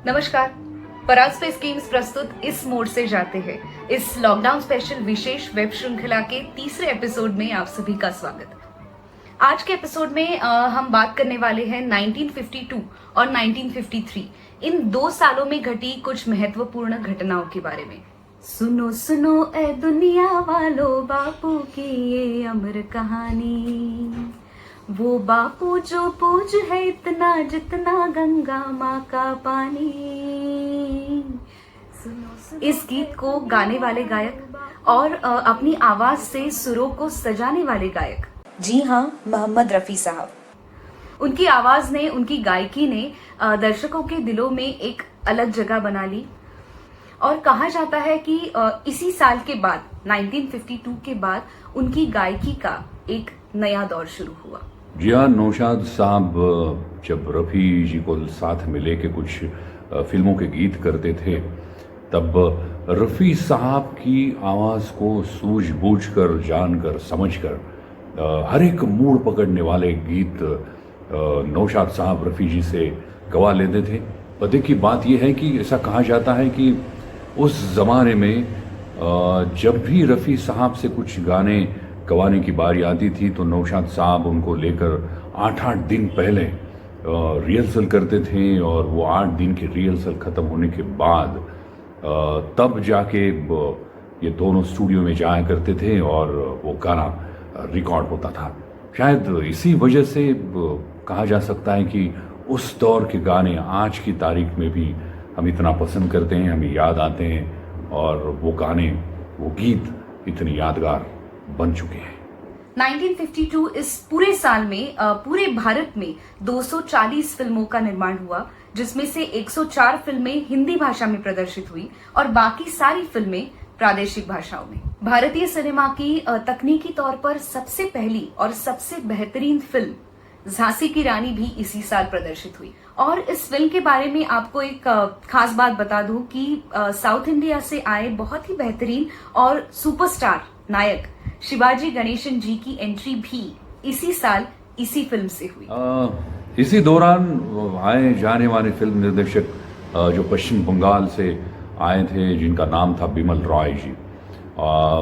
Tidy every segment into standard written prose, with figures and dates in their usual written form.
नमस्कार। पराग space games प्रस्तुत इस मोड से जाते हैं इस लॉकडाउन स्पेशल विशेष वेब श्रृंखला के तीसरे एपिसोड में आप सभी का स्वागत। आज के एपिसोड में हम बात करने वाले हैं 1952 और 1953 इन 2 सालों में घटी कुछ महत्वपूर्ण घटनाओं के बारे में। सुनो सुनो ए दुनिया वालों, बापू की ये अमर कहानी, वो बापू जो पूज है इतना जितना गंगा माँ का पानी। इस गीत को गाने वाले गायक और अपनी आवाज से सुरों को सजाने वाले गायक, जी हाँ, मोहम्मद रफी साहब। उनकी आवाज ने, उनकी गायकी ने दर्शकों के दिलों में एक अलग जगह बना ली और कहा जाता है कि इसी साल के बाद 1952 के बाद उनकी गायकी का एक नया दौर शुरू हुआ। जी हाँ, नौशाद साहब जब रफ़ी जी को साथ में लेके कुछ फिल्मों के गीत करते थे, तब रफ़ी साहब की आवाज़ को सूझबूझकर, जानकर, समझकर हर एक मूड पकड़ने वाले गीत नौशाद साहब रफ़ी जी से गवा लेते थे। पते की बात यह है कि ऐसा कहा जाता है कि उस ज़माने में जब भी रफ़ी साहब से कुछ गाने गवाने की बारी आती थी तो नौशाद साहब उनको लेकर 8-8 दिन पहले रिहर्सल करते थे और वो 8 दिन के रिहर्सल ख़त्म होने के बाद तब जाके ये दोनों स्टूडियो में जाया करते थे और वो गाना रिकॉर्ड होता था। शायद इसी वजह से कहा जा सकता है कि उस दौर के गाने आज की तारीख में भी हम इतना पसंद करते हैं, हमें याद आते हैं और वो गाने, वो गीत इतने यादगार बन चुके हैं। 1952 इस पूरे साल में पूरे भारत में 240 फिल्मों का निर्माण हुआ, जिसमें से 104 फिल्में हिंदी भाषा में प्रदर्शित हुई और बाकी सारी फिल्में प्रादेशिक भाषाओं में। भारतीय सिनेमा की तकनीकी तौर पर सबसे पहली और सबसे बेहतरीन फिल्म झांसी की रानी भी इसी साल प्रदर्शित हुई। और इस फिल्म के बारे में आपको एक खास बात बता दूं कि साउथ इंडिया से आए बहुत ही बेहतरीन और सुपरस्टार नायक शिवाजी गणेशन जी की एंट्री भी इसी साल इसी फिल्म से हुई। इसी दौरान आए जाने वाले फिल्म निर्देशक जो पश्चिम बंगाल से आए थे, जिनका नाम था बिमल रॉय जी,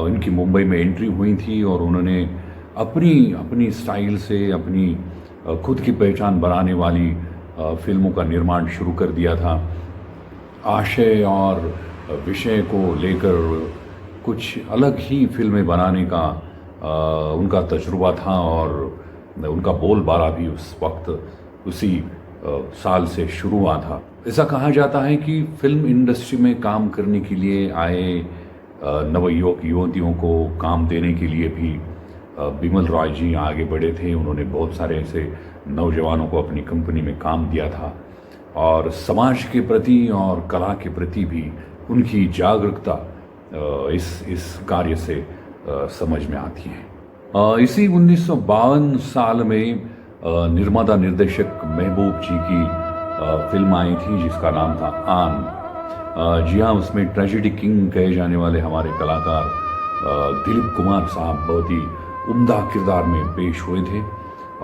इनकी मुंबई में एंट्री हुई थी और उन्होंने अपनी स्टाइल से अपनी खुद की पहचान बनाने वाली फिल्मों का निर्माण शुरू कर दिया था। आशय और विषय को लेकर कुछ अलग ही फिल्में बनाने का उनका तजुर्बा था और उनका बोलबाला भी उस वक्त उसी साल से शुरू हुआ था। ऐसा कहा जाता है कि फिल्म इंडस्ट्री में काम करने के लिए आए नवयुवक युवतियों को काम देने के लिए भी बिमल रॉय जी आगे बढ़े थे। उन्होंने बहुत सारे ऐसे नौजवानों को अपनी कंपनी में काम दिया था और समाज के प्रति और कला के प्रति भी उनकी जागरूकता इस कार्य से समझ में आती है। इसी 1952 साल में निर्माता निर्देशक महबूब जी की फिल्म आई थी जिसका नाम था आन। जी हाँ, उसमें ट्रेजेडी किंग कहे जाने वाले हमारे कलाकार दिलीप कुमार साहब बहुत ही उम्दा किरदार में पेश हुए थे।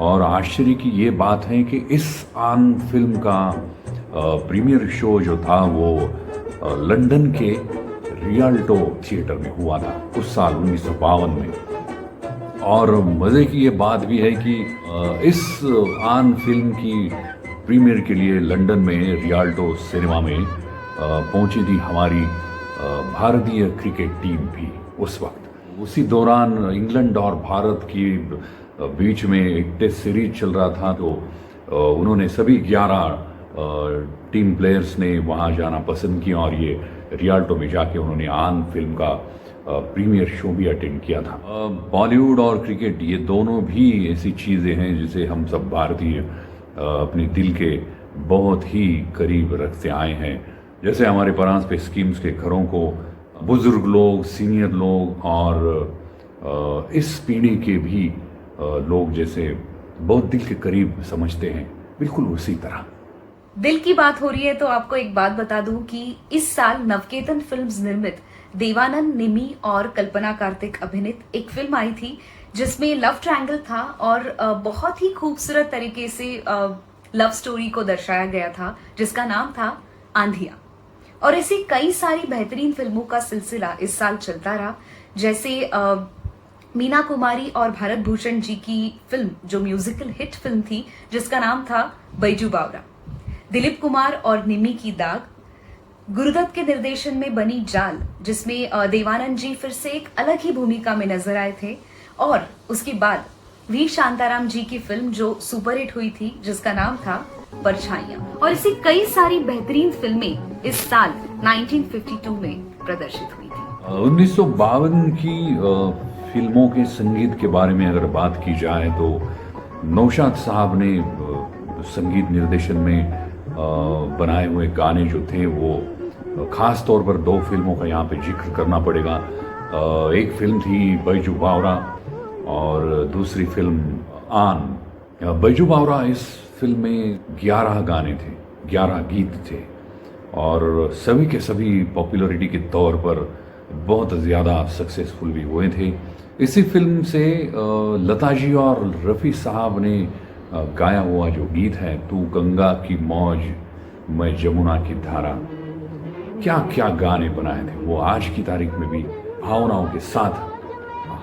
और आश्चर्य की ये बात है कि इस आन फिल्म का प्रीमियर शो जो था वो लंदन के रियल्टो थिएटर में हुआ था उस साल 1952 में। और मज़े की ये बात भी है कि इस आन फिल्म की प्रीमियर के लिए लंदन में रियल्टो सिनेमा में पहुंची थी हमारी भारतीय क्रिकेट टीम भी उस वक्त। उसी दौरान इंग्लैंड और भारत की बीच में एक टेस्ट सीरीज चल रहा था, तो उन्होंने सभी 11 टीम प्लेयर्स ने वहाँ जाना पसंद किया और ये रियल्टो में जाके उन्होंने आन फिल्म का प्रीमियर शो भी अटेंड किया था। बॉलीवुड और क्रिकेट ये दोनों भी ऐसी चीज़ें हैं जिसे हम सब भारतीय अपने दिल के बहुत ही करीब रखते आए हैं। जैसे हमारे परांज पे स्कीम्स के घरों को बुजुर्ग लोग, सीनियर लोग और इस पीढ़ी के भी लोग जैसे बहुत दिल के करीब समझते हैं, बिल्कुल उसी तरह। दिल की बात हो रही है तो आपको एक बात बता दूं कि इस साल नवकेतन फिल्म्स निर्मित देवानंद, निमी और कल्पना कार्तिक अभिनीत एक फिल्म आई थी जिसमें लव ट्रायंगल था और बहुत ही खूबसूरत तरीके से लव स्टोरी को दर्शाया गया था जिसका नाम था आंधियां। और ऐसी कई सारी बेहतरीन फिल्मों का सिलसिला इस साल चलता रहा, जैसे मीना कुमारी और भारत भूषण जी की फिल्म जो म्यूजिकल हिट फिल्म थी जिसका नाम था बैजू बावरा, दिलीप कुमार और निमी की दाग, गुरुदत्त के निर्देशन में बनी जाल जिसमें देवानंद जी फिर से एक अलग ही भूमिका में नजर आए थे, और उसके बाद वी शांताराम जी की फिल्म जो सुपरहिट हुई थी जिसका नाम था परछाइयां। और ऐसी कई सारी बेहतरीन फिल्में इस साल 1952 में प्रदर्शित हुई थी। 1952 की फिल्मों के संगीत के बारे में अगर बात की जाए तो नौशाद साहब ने संगीत निर्देशन में बनाए हुए गाने जो थे वो खास तौर पर दो फिल्मों का यहाँ पे जिक्र करना पड़ेगा। एक फिल्म थी बैजू बावरा और दूसरी फिल्म आन। बैजू बावरा इस फिल्म में 11 गाने थे, 11 गीत थे और सभी के सभी पॉपुलैरिटी के तौर पर बहुत ज़्यादा सक्सेसफुल भी हुए थे। इसी फिल्म से लता जी और रफ़ी साहब ने गाया हुआ जो गीत है, तू गंगा की मौज मैं जमुना की धारा, क्या क्या गाने बनाए थे वो आज की तारीख में भी भावनाओं के साथ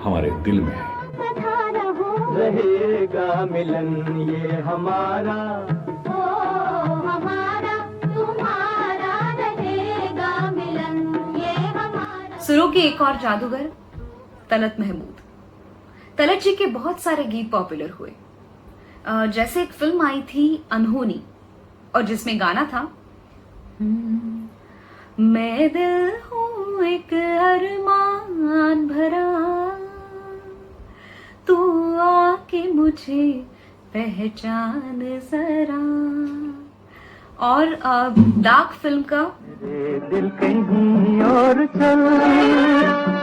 हमारे दिल में है। रहेगा मिलन ये हमारा, हमारा तुम्हारा रहेगा मिलन ये हमारा। सुरों के एक और जादूगर तलत महमूद। तलत जी के बहुत सारे गीत पॉपुलर हुए, जैसे एक फिल्म आई थी अनहोनी और जिसमें गाना था मैं दिल हूं एक अरमान भरा, तू आके मुझे पहचान जरा। और डार्क फिल्म का मेरे दिल कहीं और चल,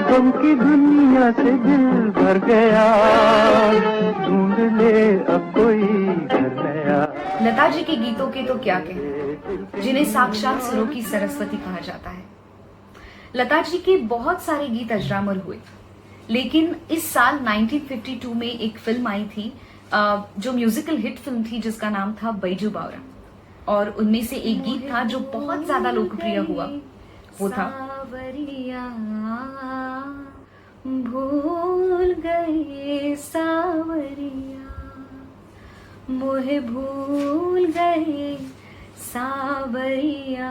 गम की दुनिया से दिल भर गया, ढूंढ ले अब कोई घर नया। लता जी के गीतों के तो क्या कहने, जिन्हें साक्षात सुरों की सरस्वती कहा जाता है। लता जी के बहुत सारे गीत अजरामर हुए, लेकिन इस साल 1952 में एक फिल्म आई थी जो म्यूजिकल हिट फिल्म थी जिसका नाम था बैजू बावरा, और उनमें से एक गीत था जो बहुत ज्यादा लोकप्रिय हुआ, वो था सावरिया भूल गए सावरिया, मोहे भूल गए सावरिया,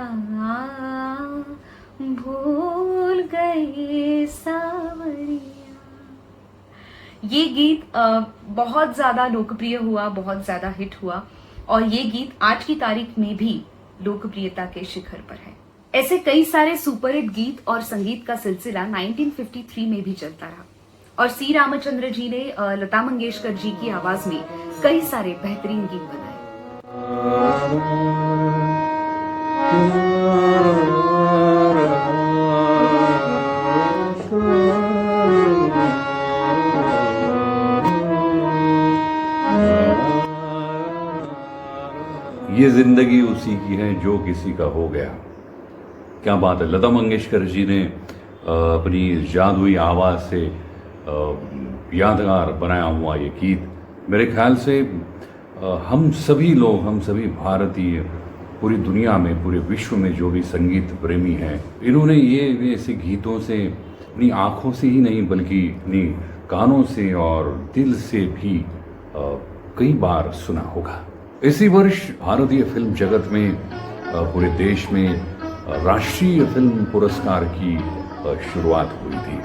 भूल गए सावरिया। ये गीत बहुत ज्यादा लोकप्रिय हुआ, बहुत ज्यादा हिट हुआ, और ये गीत आज की तारीख में भी लोकप्रियता के शिखर पर है। ऐसे कई सारे सुपरहिट गीत और संगीत का सिलसिला 1953 में भी चलता रहा, और सी रामचंद्र जी ने लता मंगेशकर जी की आवाज में कई सारे बेहतरीन गीत बनाए। ये जिंदगी उसी की है जो किसी का हो गया। क्या बात है, लता मंगेशकर जी ने अपनी जादुई आवाज़ से यादगार बनाया हुआ ये गीत, मेरे ख्याल से हम सभी लोग, हम सभी भारतीय, पूरी दुनिया में, पूरे विश्व में जो भी संगीत प्रेमी हैं, इन्होंने ये ऐसे गीतों से अपनी आँखों से ही नहीं बल्कि अपनी कानों से और दिल से भी कई बार सुना होगा। इसी वर्ष भारतीय फिल्म जगत में, पूरे देश में राष्ट्रीय फिल्म पुरस्कार की शुरुआत हुई थी,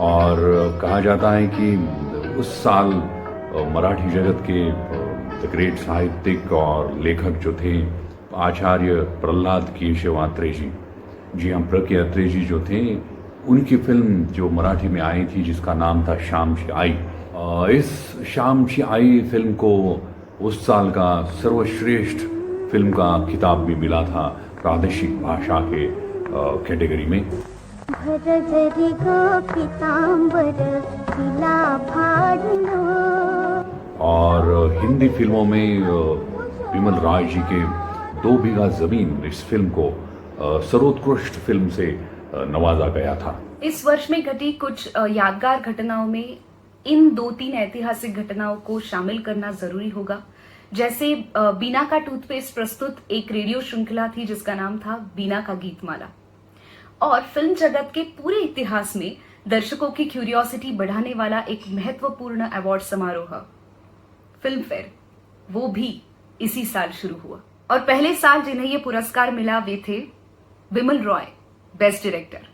और कहा जाता है कि उस साल मराठी जगत के द ग्रेट साहित्यिक और लेखक जो थे आचार्य प्रहलाद केशव अत्रे जी, जी हाँ, प्र के अत्रे जी जो थे, उनकी फिल्म जो मराठी में आई थी जिसका नाम था शामची आई। इस शामची आई फिल्म को उस साल का सर्वश्रेष्ठ फिल्म का खिताब भी मिला था प्रादेशिक भाषा के कैटेगरी में। और हिंदी फिल्मों में बिमल राय जी के 2 बीघा जमीन, इस फिल्म को सर्वोत्कृष्ट फिल्म से नवाजा गया था। इस वर्ष में घटी कुछ यादगार घटनाओं में इन 2-3 ऐतिहासिक घटनाओं को शामिल करना जरूरी होगा, जैसे बीना का टूथपेस्ट प्रस्तुत एक रेडियो श्रृंखला थी जिसका नाम था बीना का गीतमाला। और फिल्म जगत के पूरे इतिहास में दर्शकों की क्यूरियोसिटी बढ़ाने वाला एक महत्वपूर्ण अवार्ड समारोह फिल्म फेयर, वो भी इसी साल शुरू हुआ। और पहले साल जिन्हें ये पुरस्कार मिला वे थे Bimal Roy, best director.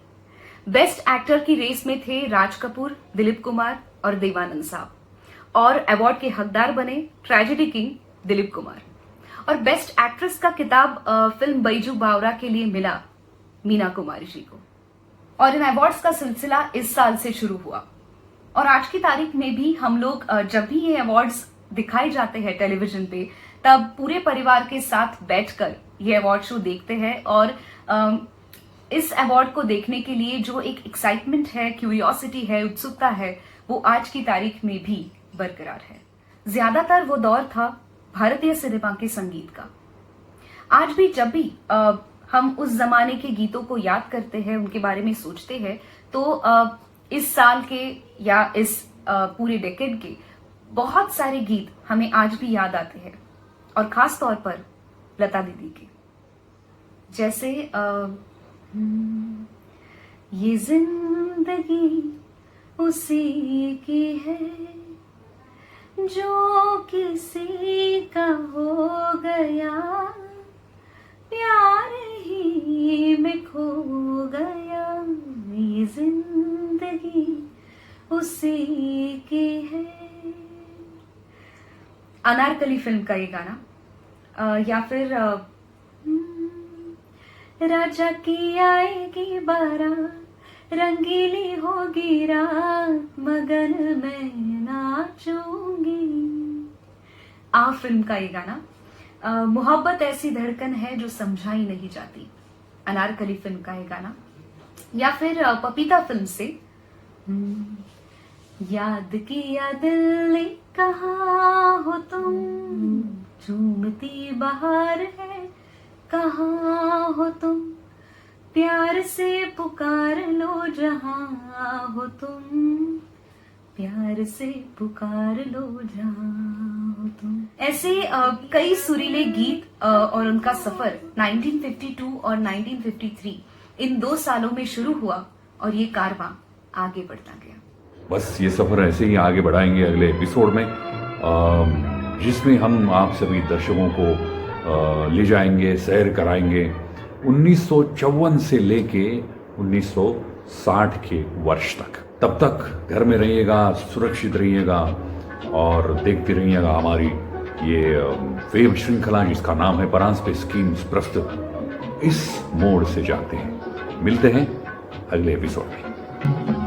Best actor की रेस में थे राज कपूर, दिलीप कुमार और देवानंद साहब, और अवार्ड के हकदार बने ट्रेजेडी किंग दिलीप कुमार। और बेस्ट एक्ट्रेस का किताब फिल्म बैजू बावरा के लिए मिला मीना कुमारी जी को। और इन अवार्ड्स का सिलसिला इस साल से शुरू हुआ, और आज की तारीख में भी हम लोग जब भी ये अवार्ड्स दिखाए जाते हैं टेलीविजन पे, तब पूरे परिवार के साथ बैठकर ये अवार्ड शो देखते हैं। और इस अवार्ड को देखने के लिए जो एक एक्साइटमेंट है, क्यूरियोसिटी है, उत्सुकता है, वो आज की तारीख में भी बरकरार है। ज्यादातर वो दौर था भारतीय सिनेमा के संगीत का। आज भी जब भी हम उस जमाने के गीतों को याद करते हैं, उनके बारे में सोचते हैं, तो इस साल के या इस पूरे डेकेड के बहुत सारे गीत हमें आज भी याद आते हैं, और खास तौर पर लता दीदी के, जैसे ये जिंदगी उसी की है जो किसी का हो गया, प्यार ही में खो गया, ये जिंदगी उसी की है। अनारकली फिल्म का ये गाना, या फिर राजा की आएगी बारात, रंगीली होगी रात, मगन मैं नाचूंगी। आ फिल्म का ये गाना, मोहब्बत ऐसी धड़कन है जो समझाई नहीं जाती, अनारकली फिल्म का ये गाना। या फिर पपीता फिल्म से याद किया दिल ने कहाँ हो तुम, झूमती बहार है कहाँ हो तुम, प्यार से पुकार लो जहाँ हो तुम, प्यार से पुकार लो जहाँ हो तुम। ऐसे कई सुरीले गीत और उनका सफर 1952 और 1953 इन 2 सालों में शुरू हुआ, और ये कारवां आगे बढ़ता गया। बस ये सफ़र ऐसे ही आगे बढ़ाएंगे अगले एपिसोड में, जिसमें हम आप सभी दर्शकों को ले जाएंगे, सैर कराएंगे 1954 से लेके 1960 के वर्ष तक। तब तक घर में रहिएगा, सुरक्षित रहिएगा, और देखते रहिएगा हमारी ये वेब श्रृंखला जिसका नाम है परांज पे स्कीम्स प्रस्तुत इस मोड़ से जाते हैं। मिलते हैं अगले एपिसोड में।